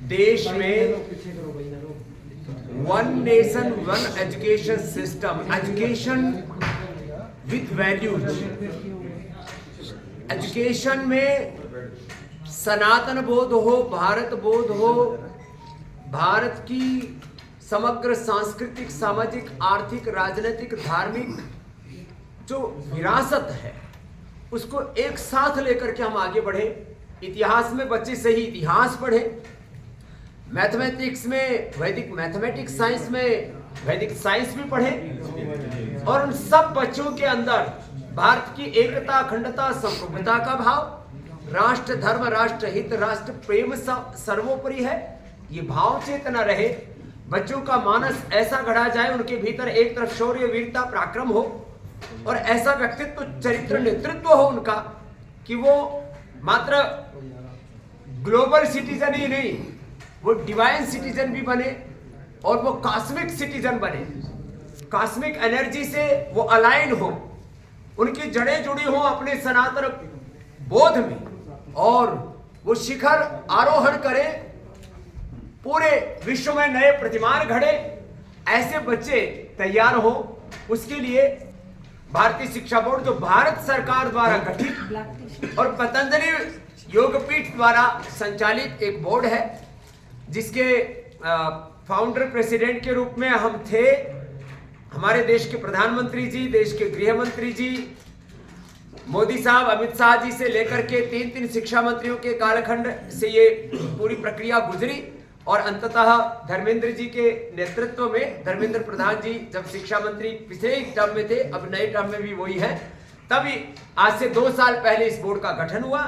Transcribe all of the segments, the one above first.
देश में one nation one education system, education with values, education में सनातन बोध हो, भारत बोध हो, भारत की समग्र सांस्कृतिक, सामाजिक, आर्थिक, राजनीतिक, धार्मिक जो विरासत है उसको एक साथ लेकर के हम आगे बढ़े। इतिहास में बच्चे सही इतिहास पढ़े, मैथमेटिक्स में वैदिक मैथमेटिक्स, साइंस में वैदिक साइंस भी पढ़े, और उन सब बच्चों के अंदर भारत की एकता, अखंडता, संप्रभुता का भाव, राष्ट्र धर्म, राष्ट्र हित, राष्ट्र प्रेम सर्वोपरि है, ये भाव चेतना रहे। बच्चों का मानस ऐसा गढ़ा जाए, उनके भीतर एक तरफ शौर्य, वीरता, पराक्रम हो, और ऐसा व्यक्तित्व, चरित्र, नेतृत्व हो उनका कि वो मात्र ग्लोबल सिटीजन ही नहीं, वो डिवाइन सिटीजन भी बने और वो कॉस्मिक सिटीजन बने। कॉस्मिक एनर्जी से वो अलाइन हो, उनकी जड़ें जुड़ी हो अपने सनातन बोध में, और वो शिखर आरोहण करे, पूरे विश्व में नए प्रतिमान घड़े। ऐसे बच्चे तैयार हो, उसके लिए भारतीय शिक्षा बोर्ड, जो भारत सरकार द्वारा गठित और पतंजलि योगपीठ द्वारा संचालित एक बोर्ड है, जिसके फाउंडर प्रेसिडेंट के रूप में हम थे, हमारे देश के प्रधानमंत्री जी, देश के गृह मंत्री जी, मोदी साहब, अमित शाह जी से लेकर के तीन शिक्षा मंत्रियों के कालखंड से ये पूरी प्रक्रिया गुजरी, और अंततः धर्मेंद्र जी के नेतृत्व में, धर्मेंद्र प्रधान जी जब शिक्षा मंत्री पिछले टर्म में थे, अब नए टर्म में भी वही है, तभी आज से 2 साल पहले इस बोर्ड का गठन हुआ,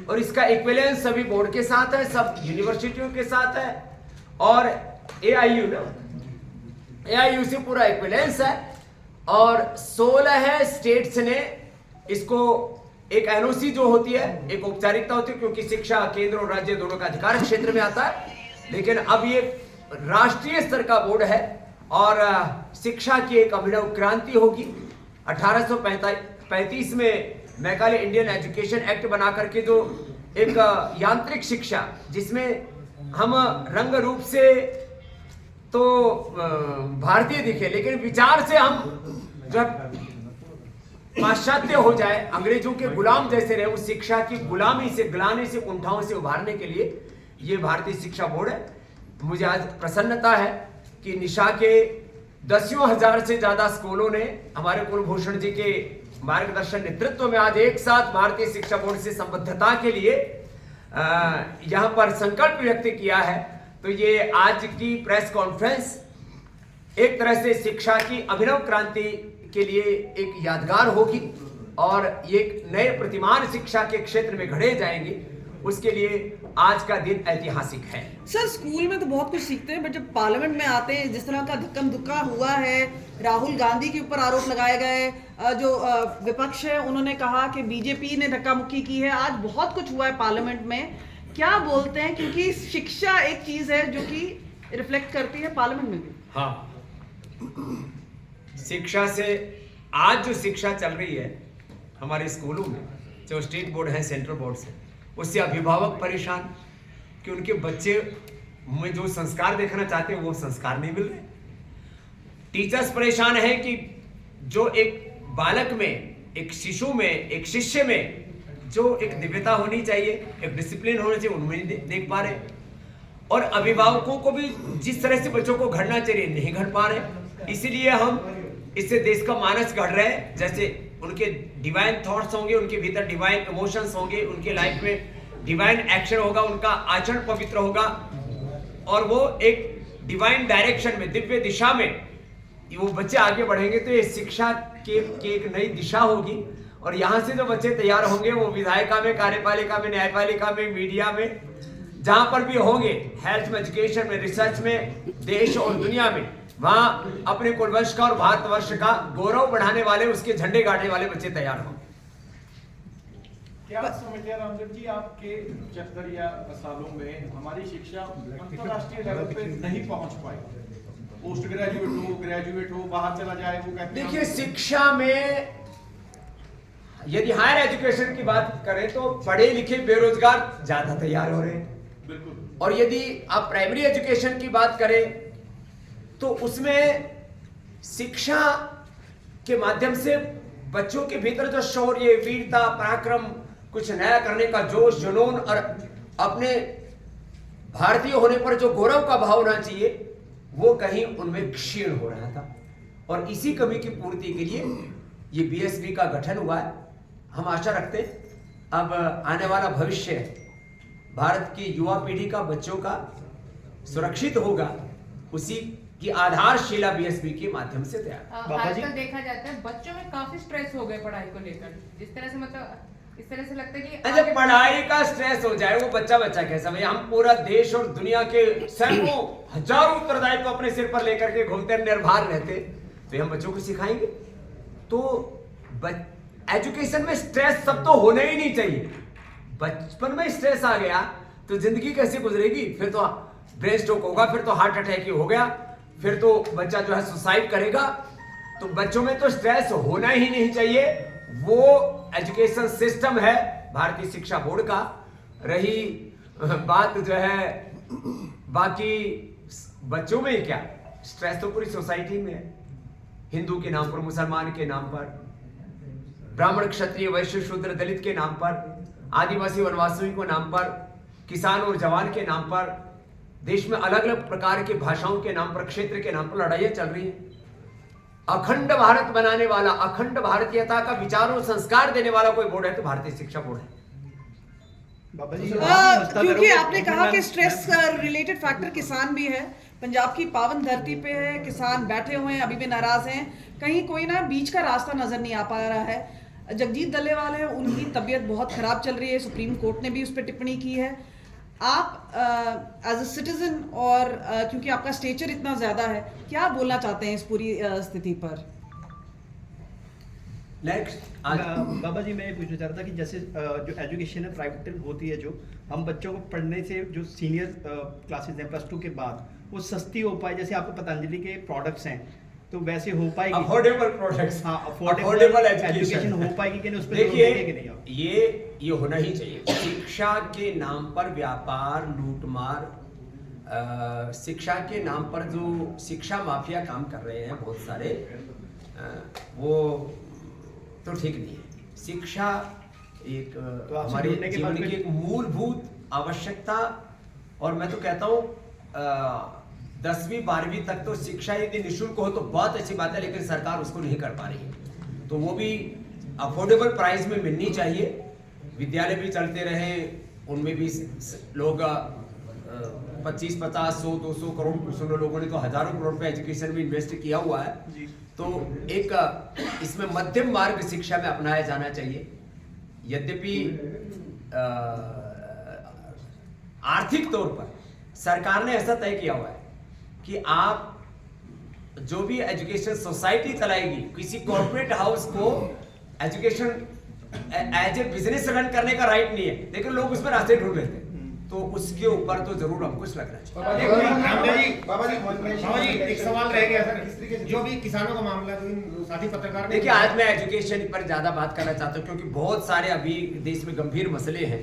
और इसका इक्विवेलेंस सभी बोर्ड के साथ है, सब यूनिवर्सिटियों के साथ है, और AIU से पूरा इक्विवेलेंस है, और 16 स्टेट्स ने इसको एक NOC जो होती है, एक औपचारिकता होती है, क्योंकि शिक्षा केंद्र और राज्य दोनों का अधिकार क्षेत्र में आता है, लेकिन अब ये राष्ट्रीय स्तर का बोर्ड है, और शिक्षा की एक अभिनव क्रांति होगी। 1835 में मैकाले इंडियन एजुकेशन एक्ट बना करके जो एक यांत्रिक शिक्षा, जिसमें हम रंग रूप से तो भारतीय दिखे, लेकिन विचार से हम जब पाश्चात्य हो जाए, अंग्रेजों के गुलाम जैसे रहे, उस शिक्षा की गुलामी से, ग्लानि से, कुंठाओं से उभारने के लिए ये भारतीय शिक्षा बोर्ड है। मुझे आज प्रसन्नता है कि निशा के 10,000 से ज्यादा स्कूलों ने हमारे कुलभूषण जी के मार्गदर्शन, नेतृत्व में आज एक साथ भारतीय शिक्षा बोर्ड से संबद्धता के लिए यहाँ पर संकल्प व्यक्त किया है। तो ये आज की प्रेस कॉन्फ्रेंस एक तरह से शिक्षा की अभिनव क्रांति के लिए एक यादगार होगी, और ये नए प्रतिमान शिक्षा के क्षेत्र में घड़े जाएंगे, उसके लिए आज का दिन ऐतिहासिक है। सर, स्कूल में तो बहुत कुछ सीखते हैं, बट जब पार्लियामेंट में आते हैं, जिस तरह का धक्कम धुक्का हुआ है, राहुल गांधी के ऊपर आरोप लगाए गए, जो विपक्ष है उन्होंने कहा कि बीजेपी ने धक्का मुक्की की है, आज बहुत कुछ हुआ है पार्लियामेंट में, क्या बोलते हैं? क्योंकि शिक्षा एक चीज है जो कि रिफ्लेक्ट करती है पार्लियामेंट में भी। हाँ, शिक्षा से आज जो शिक्षा चल रही है हमारे स्कूलों में, जो स्टेट बोर्ड है, सेंट्रल बोर्ड से, उससे अभिभावक परेशान कि उनके बच्चे में जो संस्कार देखना चाहते हैं वो संस्कार नहीं मिल रहे। टीचर्स परेशान है कि जो एक बालक में, एक शिशु में, एक शिष्य में जो एक दिव्यता होनी चाहिए, एक डिसिप्लिन होना चाहिए, उनमें नहीं देख पा रहे, और अभिभावकों को भी जिस तरह से बच्चों को घड़ना चाहिए नहीं घड़ पा रहे। इसीलिए हम इससे देश का मानस घड़ रहे हैं। जैसे उनके डिवाइन थॉट्स होंगे, उनके भीतर डिवाइन इमोशंस होंगे, उनके लाइफ में डिवाइन एक्शन होगा, उनका आचरण पवित्र होगा, और वो एक डिवाइन डायरेक्शन में, दिव्य दिशा में वो बच्चे आगे बढ़ेंगे, तो ये शिक्षा के एक नई दिशा होगी। और यहाँ से जो बच्चे तैयार होंगे वो विधायिका में, कार्यपालिका में, न्यायपालिका में, मीडिया में, जहां पर भी होंगे, हेल्थ में, एजुकेशन में, रिसर्च में, देश और दुनिया में, वहां अपने कुलवंश का और भारतवर्ष का गौरव बढ़ाने वाले, उसके झंडे गाड़ने वाले बच्चे तैयार हों। क्या समझते हैं रामदेव जी, आपके 75 या सालों में हमारी शिक्षा अंतरराष्ट्रीय लेवल पे नहीं पहुंच पाई? पोस्ट ग्रेजुएट हो, बाहर चला जाए, वो कहते हैं। देखिए, शिक्षा में यदि हायर एजुकेशन की बात करें तो पढ़े लिखे बेरोजगार ज्यादा तैयार हो रहे हैं, बिल्कुल। और यदि आप प्राइमरी एजुकेशन की बात करें तो उसमें शिक्षा के माध्यम से बच्चों के भीतर जो शौर्य, वीरता, पराक्रम, कुछ नया करने का जोश, जुनून और अपने भारतीय होने पर जो गौरव का भाव होना चाहिए, वो कहीं उनमें क्षीण हो रहा था। और इसी कमी की पूर्ति के लिए ये बीएसवी का गठन हुआ है। हम आशा रखते हैं अब आने वाला भविष्य भारत की युवा पीढ़ी का, बच्चों का सुरक्षित होगा, उसी की आधारशिला बीएसवी के माध्यम से तैयार। आजकल देखा जाता है बच्चों में काफी स्ट्रेस हो गए पढ़ाई को लेकर, जिस तरह से मतलब इस तरह से लगता है कि अच्छा, पढ़ाई का स्ट्रेस हो जाए वो बच्चा कैसा भैया, हम पूरा देश और दुनिया के सैकड़ों हजारों उत्तरदायित्व अपने सिर पर लेकर के घूमते निर्भर रहते, तो हम बच्चों को सिखाएंगे? तो एजुकेशन में स्ट्रेस सब तो होना ही नहीं चाहिए। बचपन में स्ट्रेस आ गया तो जिंदगी कैसे गुजरेगी? फिर तो ब्रेन स्ट्रोक होगा, फिर तो हार्ट अटैक ही हो गया, फिर तो बच्चा जो है सुसाइड करेगा। तो बच्चों में तो स्ट्रेस होना ही नहीं चाहिए। वो एजुकेशन सिस्टम है भारतीय शिक्षा बोर्ड का। रही बात जो है बाकी बच्चों में क्या, स्ट्रेस तो पूरी सोसाइटी में है। हिंदू के नाम पर, मुसलमान के नाम पर, ब्राह्मण, क्षत्रिय, वैश्य, शूद्र, दलित के नाम पर, आदिवासी वनवासी के नाम पर, किसान और जवान के नाम पर, देश में अलग अलग प्रकार की भाषाओं के नाम पर, क्षेत्र के नाम पर लड़ाइयां चल रही हैं। अखंड भारत बनाने वाला, अखंड भारतीयता का विचार और संस्कार देने वाला कोई बोर्ड है तो भारतीय शिक्षा बोर्ड है। क्योंकि आपने कहा कि स्ट्रेस रिलेटेड फैक्टर किसान भी है, पंजाब की पावन धरती पे है, किसान बैठे हुए हैं, अभी भी नाराज हैं, कहीं कोई ना बीच का रास्ता नजर नहीं आ पा रहा है। जगजीत दल्लेवाल है, उनकी तबीयत बहुत खराब चल रही है, सुप्रीम कोर्ट ने भी उस पर टिप्पणी की है। आप एज अ सिटीजन और क्योंकि आपका स्टेचर इतना ज्यादा है, क्या बोलना चाहते हैं इस पूरी स्थिति पर? बाबा जी, मैं ये पूछना चाह रहा था कि जैसे जो एजुकेशन है प्राइवेट होती है, जो हम बच्चों को पढ़ने से जो सीनियर क्लासेस हैं +2 के बाद वो सस्ती हो पाए, जैसे आपको पतंजलि के प्रोडक्ट्स हैं, तो वैसे हो पाएगी? अफोर्डेबल प्रोडक्ट्स, हाँ, अफोर्डेबल एजुकेशन हो पाएगी कि नहीं, उस पर देखिए ये होना ही चाहिए। शिक्षा के नाम पर व्यापार, लूटमार, शिक्षा के नाम पर जो शिक्षा माफिया काम कर रहे हैं बहुत सारे, वो तो ठीक नहीं है। शिक्षा एक तो हमारे जीवन की एक मूलभूत आवश्यकता, और मैं तो कहता हूँ 10वीं 12वीं तक तो शिक्षा यदि निःशुल्क हो तो बहुत अच्छी बात है, लेकिन सरकार उसको नहीं कर पा रही है। तो वो भी अफोर्डेबल प्राइस में मिलनी चाहिए। विद्यालय भी चलते रहे, उनमें भी लोग 25, 50, 100, 200 करोड़, कुछ लोगों ने तो हजारों करोड़ रुपए एजुकेशन में इन्वेस्ट किया हुआ है। तो एक इसमें मध्यम मार्ग शिक्षा में अपनाया जाना चाहिए। यद्यपि आर्थिक तौर पर सरकार ने ऐसा तय किया हुआ है कि आप जो भी एजुकेशन सोसाइटी चलाएगी, किसी कॉर्पोरेट हाउस को education as a business run करने का राइट नहीं है, लेकिन लोग उसमें रास्ते ढूंढ लेते हैं। तो उसके ऊपर तो जरूर हमको कुछ लगना चाहिए। बाबा जी एक सवाल रह गया सर, जो भी किसानों का मामला, जो साथी पत्रकार, देखिए आज मैं एजुकेशन पर ज्यादा बात करना चाहता हूँ क्योंकि बहुत सारे अभी देश में गंभीर मसले हैं।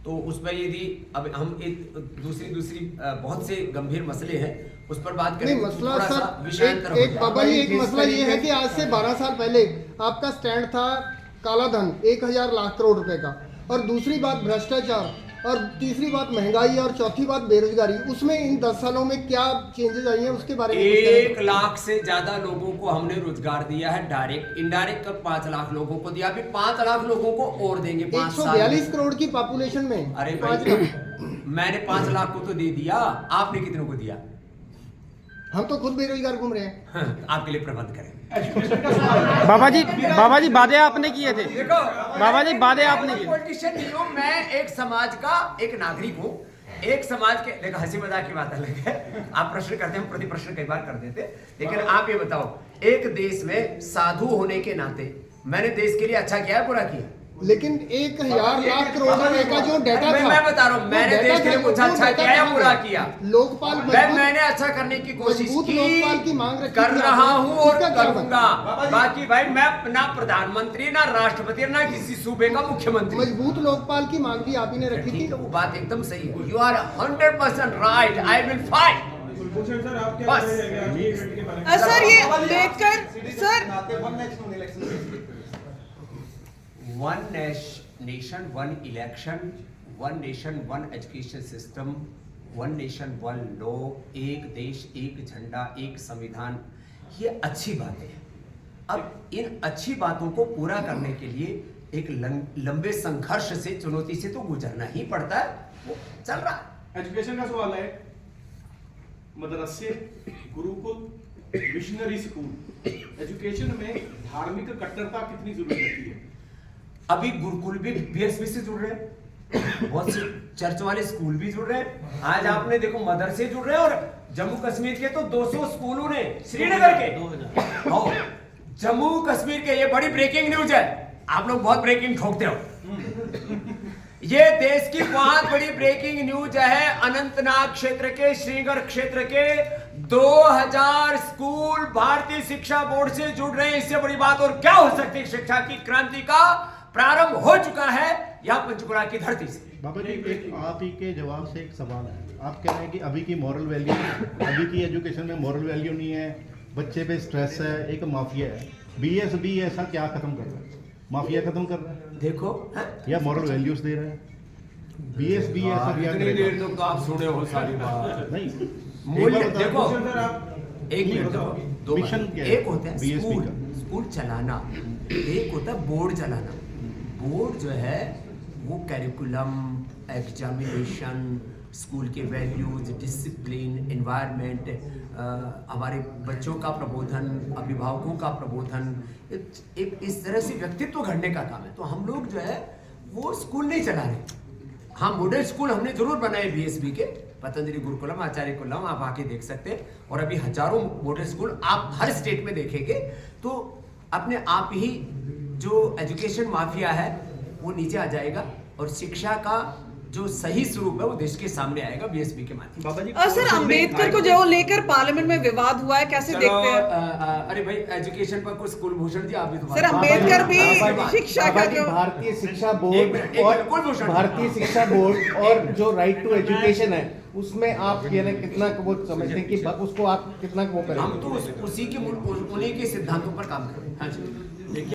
तो उस पर यदि अब हम एक दूसरी बहुत से गंभीर मसले हैं उस पर बात करें, मसला सर एक बाबा जी, एक मसला ये है कि आज से 12 साल पहले आपका स्टैंड था काला धन 1000 लाख करोड़ रुपए का, और दूसरी बात भ्रष्टाचार, और तीसरी बात महंगाई, और चौथी बात बेरोजगारी। उसमें इन 10 सालों में क्या चेंजेस आई हैं उसके बारे में? 1 लाख से ज्यादा लोगों को हमने रोजगार दिया है, डायरेक्ट इनडायरेक्ट कर 5 लाख लोगों को दिया, अभी 5 लाख लोगों को और देंगे 5 साल। 142 करोड़ की पॉपुलेशन में। अरे भाई, मैंने 5 लाख को तो दे दिया, आपने कितनों को दिया? हम तो खुद बेरोजगार घूम रहे हैं। हाँ, आपके लिए प्रबंध करें। बाबा जी वादे आपने किए थे। देखो बाबा जी, वादे आपने किए। पॉलिटिशियन नहीं हूं मैं, एक समाज का एक नागरिक हूं। एक समाज के, देखो हंसी मजाक की बात अलग है, आप प्रश्न करते हैं, हम प्रति प्रश्न कई बार कर देते, लेकिन आप ये बताओ, एक देश में साधु होने के नाते मैंने देश के लिए अच्छा किया है, बुरा किया? लेकिन 1,000 लाख करोड़ रुपए का जो डेटा था, मैं बता रहा हूँ, मैंने देश के लिए कुछ अच्छा किया या बुरा किया? लोकपाल मैंने अच्छा करने की कोशिश मजबूत की, लोकपाल की मांग रखी कर थी रहा आपने, हूँ और उसका क्या करूंगा। बाकी भाई मैं ना प्रधानमंत्री, ना राष्ट्रपति, ना किसी सूबे का मुख्यमंत्री। मजबूत लोकपाल की मांग भी आप ही ने रखी थी। ठीक है, वो बात एकदम सही है। You are 100% right, I will fight. Sir आप क्या बस। कहेंगे अभी इवेंट के बारे में? सर ये लेकर sir one nation one election, one nation one education system, one nation one law, एक देश एक झंडा एक संविधान, ये अच्छी बातें हैं। अब इन अच्छी बातों को पूरा करने के लिए एक लंबे संघर्ष से, चुनौती से तो गुजरना ही पड़ता है, वो चल रहा है। एजुकेशन का सवाल है, मदरसे, गुरुकुल, मिशनरी स्कूल, एजुकेशन में धार्मिक कट्टरता कितनी जरूरी रहती है? अभी गुरुकुल भी बीएसपी से जुड़ रहे हैं, बहुत से चर्च वाले स्कूल भी जुड़ रहे हैं। आज आपने देखो मदरसे जुड़ रहे हैं, और जम्मू कश्मीर के तो 200 स्कूलों ने, श्रीनगर के, और जम्मू कश्मीर के, ये बड़ी ब्रेकिंग न्यूज है, आप लोग बहुत ब्रेकिंग ठोकते हो। ये देश की बहुत बड़ी ब्रेकिंग न्यूज है। अनंतनाग क्षेत्र के, श्रीनगर क्षेत्र के 2000 स्कूल भारतीय शिक्षा बोर्ड से जुड़ रहे हैं। इससे बड़ी बात और क्या हो सकती है? शिक्षा की क्रांति का प्रारंभ हो चुका है यहाँ पंचकुला की धरती से। बाबा जी, एक आप ही के जवाब से एक सवाल है। आप कह रहे हैं कि अभी की मॉरल वैल्यू, अभी की एजुकेशन में मॉरल वैल्यू नहीं है, बच्चे पे स्ट्रेस है, एक माफिया है। बीएसबी ऐसा क्या खत्म कर रहा है? माफिया खत्म कर रहा है देखो या मॉरल वैल्यूज दे रहा है? बीएसबी ऐसा क्या इतनी देर करेगा? तो आप सुने हो सारी बात। नहीं, मूल्य एक बार बताओ। देखो, सर आप एक मिनट देखो, दो मिशन बात। क्या है? एक होता है BSP स्कूल, का। स्कूल चलाना, एक होता है बोर्ड चलाना। बोर्ड जो है वो कैरिकुलम, एग्जामिनेशन, स्कूल के वैल्यूज, डिसिप्लिन, एनवायरनमेंट, हमारे बच्चों का प्रबोधन, अभिभावकों का प्रबोधन, एक इस तरह से व्यक्तित्व घड़ने का काम है। तो हम लोग जो है वो स्कूल नहीं चला रहे। हाँ, मॉडल स्कूल हमने जरूर बनाए बीएसबी के, पतंजलि गुरुकुलम, आचार्य कुलम, आप आके देख सकते हैं। और अभी हजारों मॉडल स्कूल आप हर स्टेट में देखेंगे, तो अपने आप ही जो एजुकेशन माफिया है वो नीचे आ जाएगा, और शिक्षा का जो सही स्वरूप है वो देश के सामने आएगा बीएसपी के माध्यम से। बाबा जी, सर अम्बेडकर को जो लेकर पार्लियामेंट में विवाद हुआ है, कैसे चलो, देखते हैं? अरे भाई, एजुकेशन पर कुछ कुलभूषण भूषण जी आप भी तो सर अम्बेडकर भी शिक्षा का जो भारतीय शिक्षा एक बोर्ड मिनट, एक मिनट, कुलभूषण। भारतीय शिक्षा बोर्ड और जो राइट टू एजुकेशन है, उसमें आप ये ना कितना वो समझते हैं कि उसको आप कितना वो करेंगे? हम तो उसी के उन्हीं के सिद्धांतों पर काम कर रहे हैं। हाँ जी।